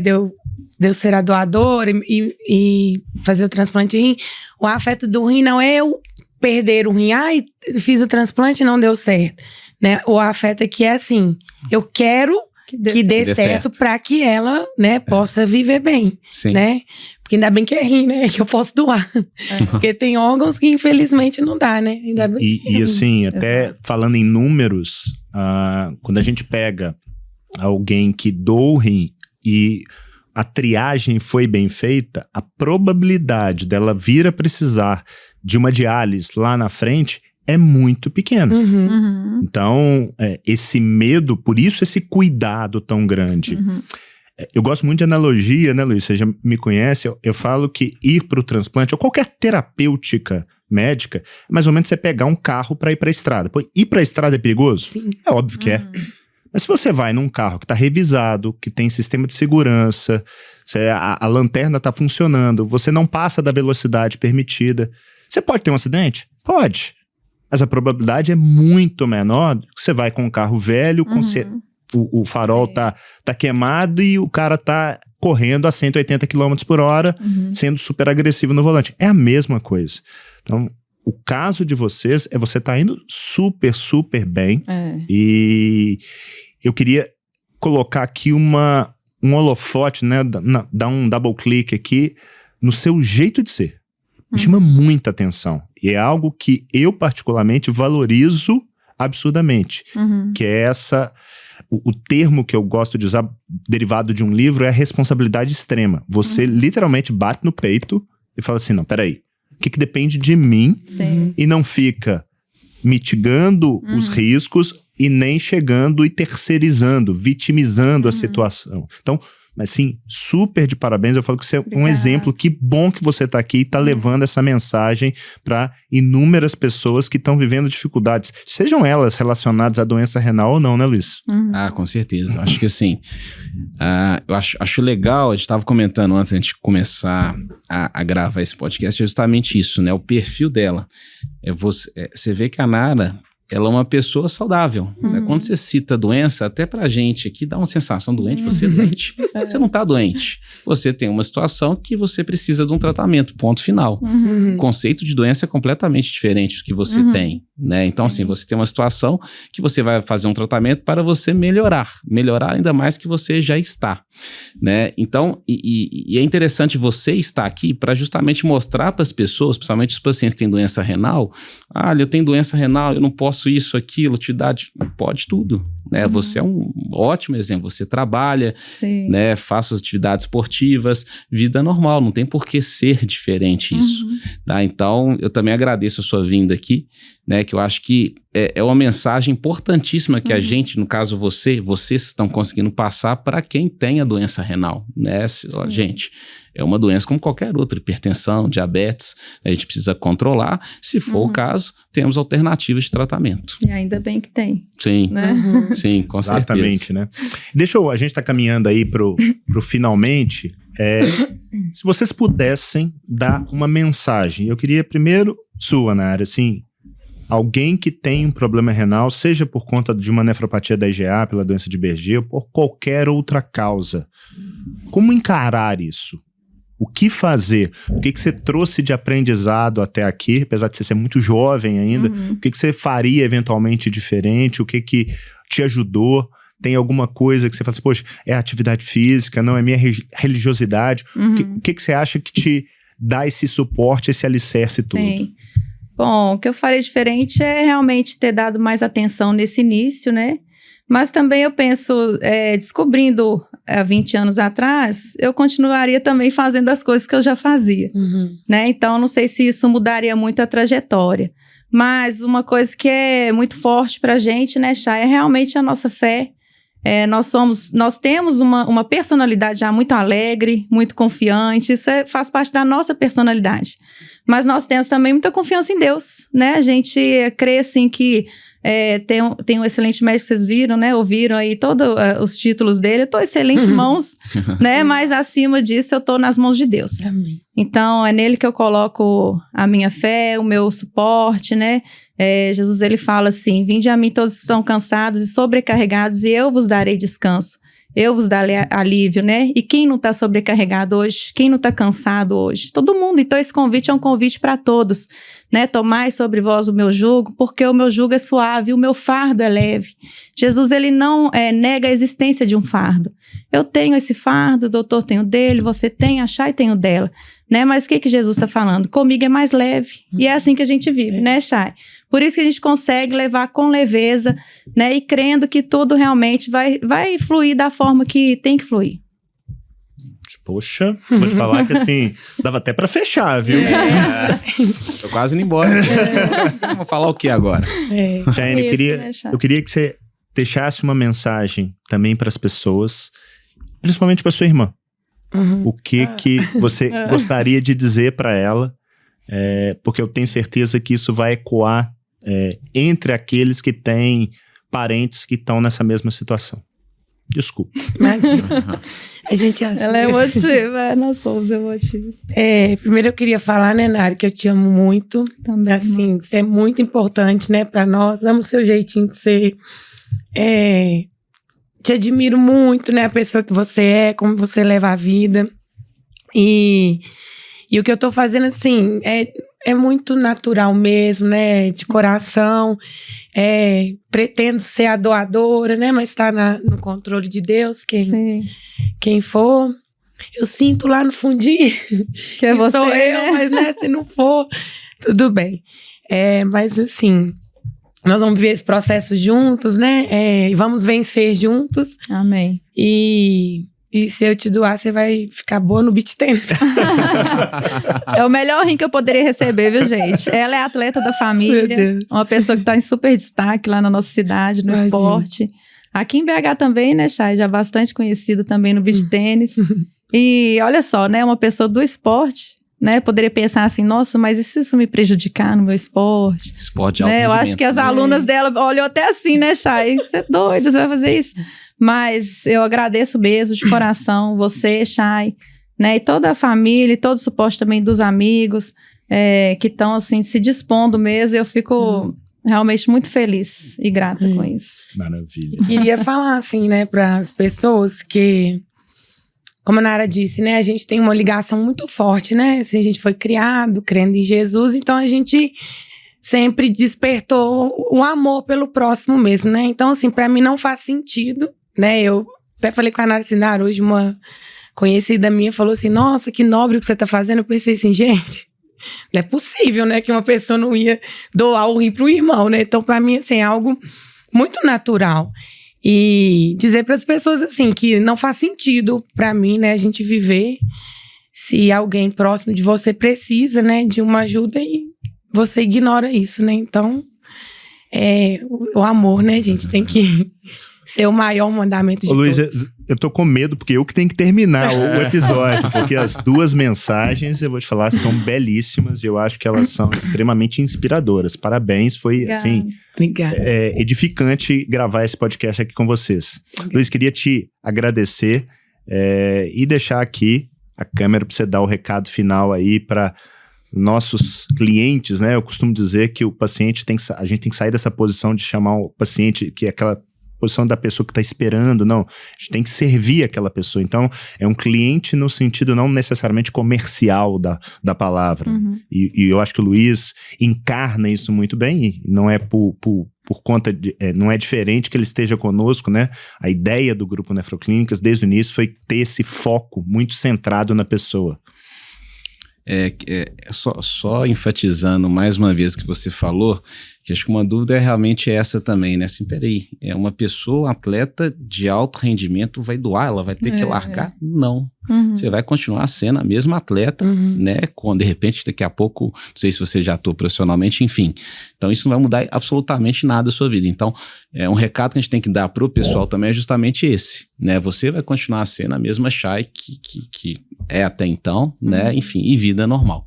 eu ser a doadora e fazer o transplante de rim, o afeto do rim não é eu perder o rim. Ai, fiz o transplante e não deu certo. Né? O afeto é que é assim, eu quero que dê certo para que ela, né, possa viver bem, né? Porque ainda bem que é rim, né? Que eu posso doar. Porque tem órgãos que infelizmente não dá, né? Ainda bem e assim, até falando em números, quando a gente pega alguém que doa o rim e a triagem foi bem feita, a probabilidade dela vir a precisar de uma diálise lá na frente é muito pequena. Então, esse medo, por isso esse cuidado tão grande. Eu gosto muito de analogia, né, Luiz? Você já me conhece. Eu falo que ir para o transplante, ou qualquer terapêutica médica, é mais ou menos você pegar um carro para ir para a estrada. Pô, ir para a estrada é perigoso? Sim. É óbvio que é. Mas se você vai num carro que está revisado, que tem sistema de segurança, a lanterna está funcionando, você não passa da velocidade permitida, você pode ter um acidente? Pode. Mas a probabilidade é muito menor do que você vai com um carro velho, o farol tá queimado e o cara tá correndo a 180 km por hora, sendo super agressivo no volante. É a mesma coisa. Então, o caso de vocês é você tá indo super, super bem. E eu queria colocar aqui um holofote, né? Dar um double click aqui no seu jeito de ser. Me chama muita atenção. E é algo que eu particularmente valorizo absurdamente. Que é o termo que eu gosto de usar, derivado de um livro, é a responsabilidade extrema. Você literalmente bate no peito e fala assim, não, peraí. O que depende de mim? E não fica mitigando os riscos e nem chegando e terceirizando, vitimizando a situação. Então, mas sim, super de parabéns. Eu falo que você é um exemplo. Que bom que você está aqui e está levando essa mensagem para inúmeras pessoas que estão vivendo dificuldades, sejam elas relacionadas à doença renal ou não, né, Luiz? Com certeza. Acho que assim, eu acho legal, a gente estava comentando antes de a gente começar a gravar esse podcast, é justamente isso, né? O perfil dela. Você vê que a Nara, ela é uma pessoa saudável. Né? Quando você cita doença, até pra gente aqui dá uma sensação doente, você é doente. Você não tá doente. Você tem uma situação que você precisa de um tratamento, ponto final. O conceito de doença é completamente diferente do que você tem. Né? Então, assim, você tem uma situação que você vai fazer um tratamento para você melhorar ainda mais que você já está. Né? Então, e é interessante você estar aqui para justamente mostrar para as pessoas, principalmente os pacientes que têm doença renal, eu tenho doença renal, eu não posso isso, aquilo, pode tudo. Né? Você é um ótimo exemplo, você trabalha, né? Faz suas atividades esportivas, vida normal, não tem por que ser diferente isso. Tá? Então, eu também agradeço a sua vinda aqui, né? Que eu acho que é uma mensagem importantíssima que a gente, no caso vocês estão conseguindo passar para quem tem a doença renal, né? Gente, é uma doença como qualquer outra, hipertensão, diabetes, a gente precisa controlar, se for o caso, temos alternativas de tratamento. E ainda bem que tem. Sim, né? Sim, com Exatamente, certeza. Né? A gente tá caminhando aí pro finalmente, se vocês pudessem dar uma mensagem, eu queria primeiro sua, Nara, assim, alguém que tem um problema renal, seja por conta de uma nefropatia da IgA, pela doença de Berger, ou por qualquer outra causa, como encarar isso? O que fazer? O que você trouxe de aprendizado até aqui, apesar de você ser muito jovem ainda? O que você faria eventualmente diferente? O que te ajudou? Tem alguma coisa que você fala assim, poxa, é atividade física, não é minha religiosidade? O que você acha que te dá esse suporte, esse alicerce tudo? Sim. Bom, o que eu faria diferente é realmente ter dado mais atenção nesse início, né? Mas também eu penso, descobrindo há 20 anos atrás, eu continuaria também fazendo as coisas que eu já fazia, né? Então, não sei se isso mudaria muito a trajetória. Mas uma coisa que é muito forte pra gente, né, Chay, é realmente a nossa fé. Nós temos uma personalidade já muito alegre, muito confiante, isso faz parte da nossa personalidade. Mas nós temos também muita confiança em Deus, né? A gente crê, assim, que tem um excelente médico, vocês viram, né? Ouviram aí todos os títulos dele. Eu tô excelente mãos, né? Mas acima disso, eu tô nas mãos de Deus. Amém. Então, é nele que eu coloco a minha fé, o meu suporte, né? Jesus, ele fala assim, vinde a mim todos que estão cansados e sobrecarregados e eu vos darei descanso. Eu vos darei alívio, né? E quem não está sobrecarregado hoje? Quem não está cansado hoje? Todo mundo. Então, esse convite é um convite para todos, né? Tomai sobre vós o meu jugo, porque o meu jugo é suave, o meu fardo é leve. Jesus, ele não nega a existência de um fardo. Eu tenho esse fardo, o doutor tem o dele, você tem, a Chay tem o dela, né? Mas o que Jesus está falando? Comigo é mais leve. E é assim que a gente vive, né, Chay? Por isso que a gente consegue levar com leveza, né? E crendo que tudo realmente vai fluir da forma que tem que fluir. Poxa, vou te falar que assim, dava até pra fechar, viu? Tô quase indo embora. Vou falar o que agora? Jane, eu queria que você deixasse uma mensagem também para as pessoas, principalmente para sua irmã. O que você gostaria de dizer para ela, porque eu tenho certeza que isso vai ecoar entre aqueles que têm parentes que estão nessa mesma situação. Desculpa. Imagina. A gente assim. Ela é emotiva, nós somos emotivos. Primeiro eu queria falar, né, Nari, que eu te amo muito. Também. Assim, você é muito importante, né, pra nós. Amo o seu jeitinho de ser. Te admiro muito, né, a pessoa que você é, como você leva a vida. E o que eu tô fazendo, assim, é muito natural mesmo, né, de coração. Pretendo ser a doadora, né, mas tá no controle de Deus, quem for. Eu sinto lá no fundinho que é você, sou eu, né? mas né, se não for, tudo bem. Mas assim, nós vamos viver esse processo juntos, né, e vamos vencer juntos. Amém. E se eu te doar, você vai ficar boa no beach tennis. É o melhor rim que eu poderia receber, viu, gente? Ela é atleta da família. Meu Deus. Uma pessoa que está em super destaque lá na nossa cidade, no Imagina. esporte. Aqui em BH também, né, Chay? Já bastante conhecida também no beach tênis. E olha só, né? Uma pessoa do esporte, né? Poderia pensar assim, nossa, mas e se isso me prejudicar no meu esporte? Esporte de Né? Eu alto acho que as rendimento. alunas dela olham até assim, né, Chay? Você é doida, você vai fazer isso? Mas eu agradeço mesmo, de coração, você, Chay, né? E toda a família, e todo o suporte também dos amigos, que estão, assim, se dispondo mesmo. Eu fico realmente muito feliz e grata com isso. Maravilha. Queria falar, assim, né, para as pessoas que, como a Nara disse, né, a gente tem uma ligação muito forte, né? Assim, a gente foi criado crendo em Jesus, então a gente sempre despertou o amor pelo próximo mesmo, né? Então, assim, para mim não faz sentido, né? Eu até falei com a Nara assim, Nara, hoje uma conhecida minha falou assim, nossa, que nobre o que você tá fazendo. Eu pensei assim, gente, não é possível, né, que uma pessoa não ia doar o rim pro irmão, né? Então, para mim, assim, é algo muito natural. E dizer para as pessoas, assim, que não faz sentido para mim, né, a gente viver se alguém próximo de você precisa, né, de uma ajuda e você ignora isso, né? Então, o amor, né, gente, tem que ser o maior mandamento de Luiz, todos. eu tô com medo, porque eu que tenho que terminar o episódio, porque as duas mensagens, eu vou te falar, são belíssimas e eu acho que elas são extremamente inspiradoras. Parabéns, foi, Obrigada. assim, Obrigada. edificante gravar esse podcast aqui com vocês. Luiz, queria te agradecer e deixar aqui a câmera para você dar o recado final aí para nossos clientes, né? Eu costumo dizer que o paciente a gente tem que sair dessa posição de chamar o paciente, que é aquela posição da pessoa que está esperando, não. A gente tem que servir aquela pessoa. Então, é um cliente no sentido não necessariamente comercial da palavra. Uhum. E eu acho que o Luiz encarna isso muito bem, e não é por conta de... não é diferente que ele esteja conosco, né? A ideia do Grupo Nefroclínicas, desde o início, foi ter esse foco muito centrado na pessoa. Só enfatizando mais uma vez que você falou, que acho que uma dúvida realmente essa também, né? Assim, peraí, uma pessoa, um atleta de alto rendimento, vai doar? Ela vai ter que largar? Não. Uhum. Você vai continuar sendo a mesma atleta, né? Quando, de repente, daqui a pouco, não sei se você já atua profissionalmente, enfim. Então, isso não vai mudar absolutamente nada a sua vida. Então, um recado que a gente tem que dar pro pessoal também é justamente esse, né? Você vai continuar sendo a mesma Chay que é até então, né? Enfim, e vida normal.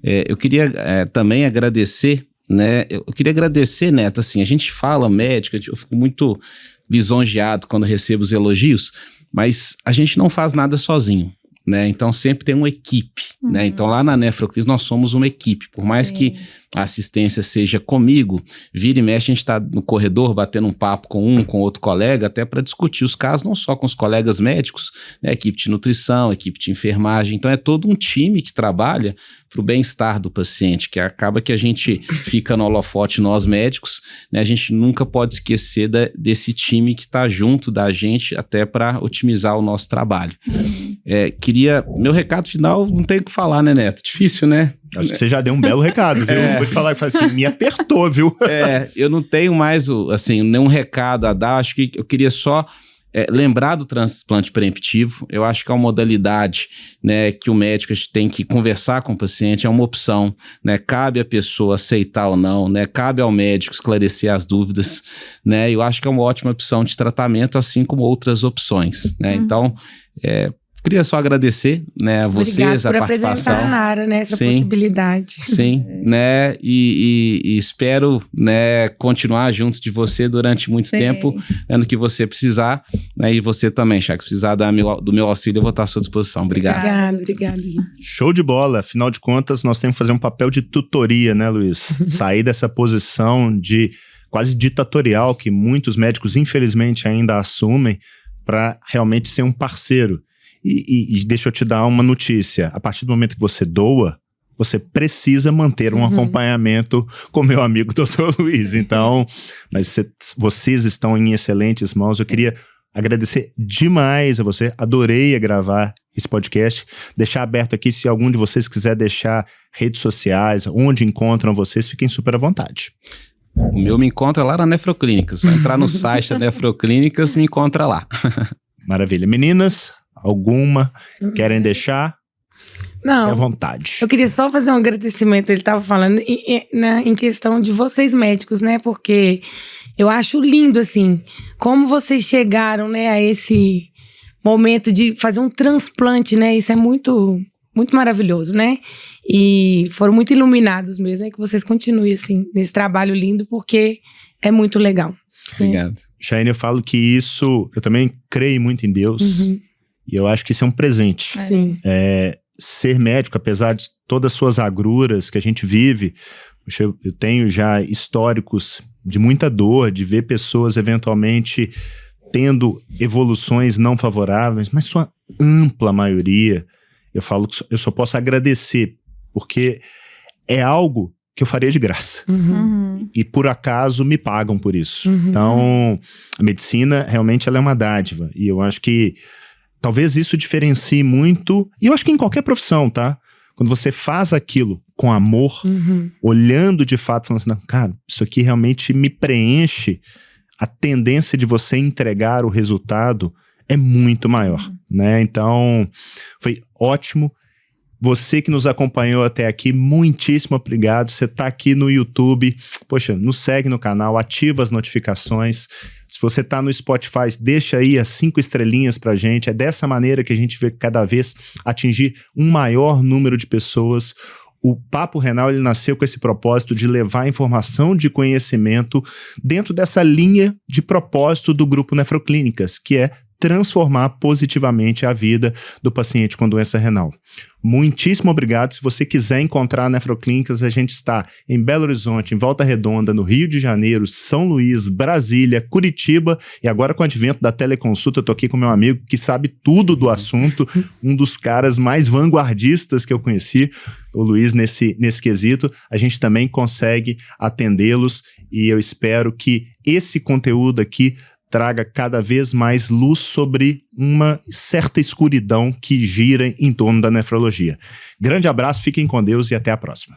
Eu queria também agradecer, né? Eu queria agradecer, Neto, assim, a gente fala médica, eu fico muito lisonjeado quando recebo os elogios, mas a gente não faz nada sozinho, né? Então sempre tem uma equipe, né? Então lá na Nefroclínicas nós somos uma equipe, por mais que a assistência seja comigo, vira e mexe a gente está no corredor batendo um papo com outro colega, até para discutir os casos, não só com os colegas médicos, né? Equipe de nutrição, equipe de enfermagem, então é todo um time que trabalha para o bem-estar do paciente, que acaba que a gente fica no holofote, nós médicos, né? A gente nunca pode esquecer desse time que está junto da gente até para otimizar o nosso trabalho. Meu recado final, não tem o que falar, né, Neto? Difícil, né? Acho que você já deu um belo recado, viu? Vou te falar, assim, me apertou, viu? Eu não tenho mais, assim, nenhum recado a dar, acho que eu queria só lembrar do transplante preemptivo. Eu acho que é uma modalidade, né, que o médico tem que conversar com o paciente, é uma opção, né, cabe à pessoa aceitar ou não, né, cabe ao médico esclarecer as dúvidas, né, eu acho que é uma ótima opção de tratamento, assim como outras opções, né, então, queria só agradecer, né, a vocês, a participação. Obrigado por apresentar a Nara, né, essa possibilidade. Sim, né, e espero, né, continuar junto de você durante muito tempo, né, no que você precisar, né, e você também, Chay, se precisar do meu auxílio, eu vou estar à sua disposição. Obrigado. Obrigado, gente. Show de bola. Afinal de contas, nós temos que fazer um papel de tutoria, né, Luiz? Sair dessa posição de quase ditatorial que muitos médicos, infelizmente, ainda assumem para realmente ser um parceiro. E deixa eu te dar uma notícia. A partir do momento que você doa, você precisa manter um acompanhamento com meu amigo Dr. Luiz. Então, mas vocês estão em excelentes mãos. Eu queria agradecer demais a você. Adorei gravar esse podcast. Deixar aberto aqui, se algum de vocês quiser deixar redes sociais, onde encontram vocês, fiquem super à vontade. O meu me encontra lá na Nefroclínicas. Vai entrar no site da Nefroclínicas, me encontra lá. Maravilha. Meninas, alguma querem deixar? Não. Fique à vontade. Eu queria só fazer um agradecimento, ele estava falando, em questão de vocês médicos, né? Porque eu acho lindo, assim, como vocês chegaram, né, a esse momento de fazer um transplante, né? Isso é muito, muito maravilhoso, né? E foram muito iluminados mesmo, que vocês continuem, assim, nesse trabalho lindo, porque é muito legal. Obrigado. Chayne, eu falo que isso, eu também creio muito em Deus, e eu acho que isso é um presente. Sim. Ser médico, apesar de todas as suas agruras que a gente vive, eu tenho já históricos de muita dor, de ver pessoas eventualmente tendo evoluções não favoráveis, mas sua ampla maioria, eu falo que eu só posso agradecer, porque é algo que eu faria de graça. E por acaso me pagam por isso. Então, a medicina realmente ela é uma dádiva, e eu acho que talvez isso diferencie muito, e eu acho que em qualquer profissão, tá? Quando você faz aquilo com amor, olhando de fato, falando assim, cara, isso aqui realmente me preenche, a tendência de você entregar o resultado é muito maior, né? Então, foi ótimo. Você que nos acompanhou até aqui, muitíssimo obrigado. Você tá aqui no YouTube, poxa, nos segue no canal, ativa as notificações. Se você tá no Spotify, deixa aí as 5 estrelinhas pra gente. É dessa maneira que a gente vê cada vez atingir um maior número de pessoas. O Papo Renal, ele nasceu com esse propósito de levar informação de conhecimento dentro dessa linha de propósito do Grupo Nefroclínicas, que é transformar positivamente a vida do paciente com doença renal. Muitíssimo obrigado. Se você quiser encontrar a Nefroclínicas, a gente está em Belo Horizonte, em Volta Redonda, no Rio de Janeiro, São Luís, Brasília, Curitiba, e agora com o advento da teleconsulta, eu tô aqui com meu amigo que sabe tudo do assunto, um dos caras mais vanguardistas que eu conheci, o Luiz, nesse quesito. A gente também consegue atendê-los, e eu espero que esse conteúdo aqui traga cada vez mais luz sobre uma certa escuridão que gira em torno da nefrologia. Grande abraço, fiquem com Deus e até a próxima.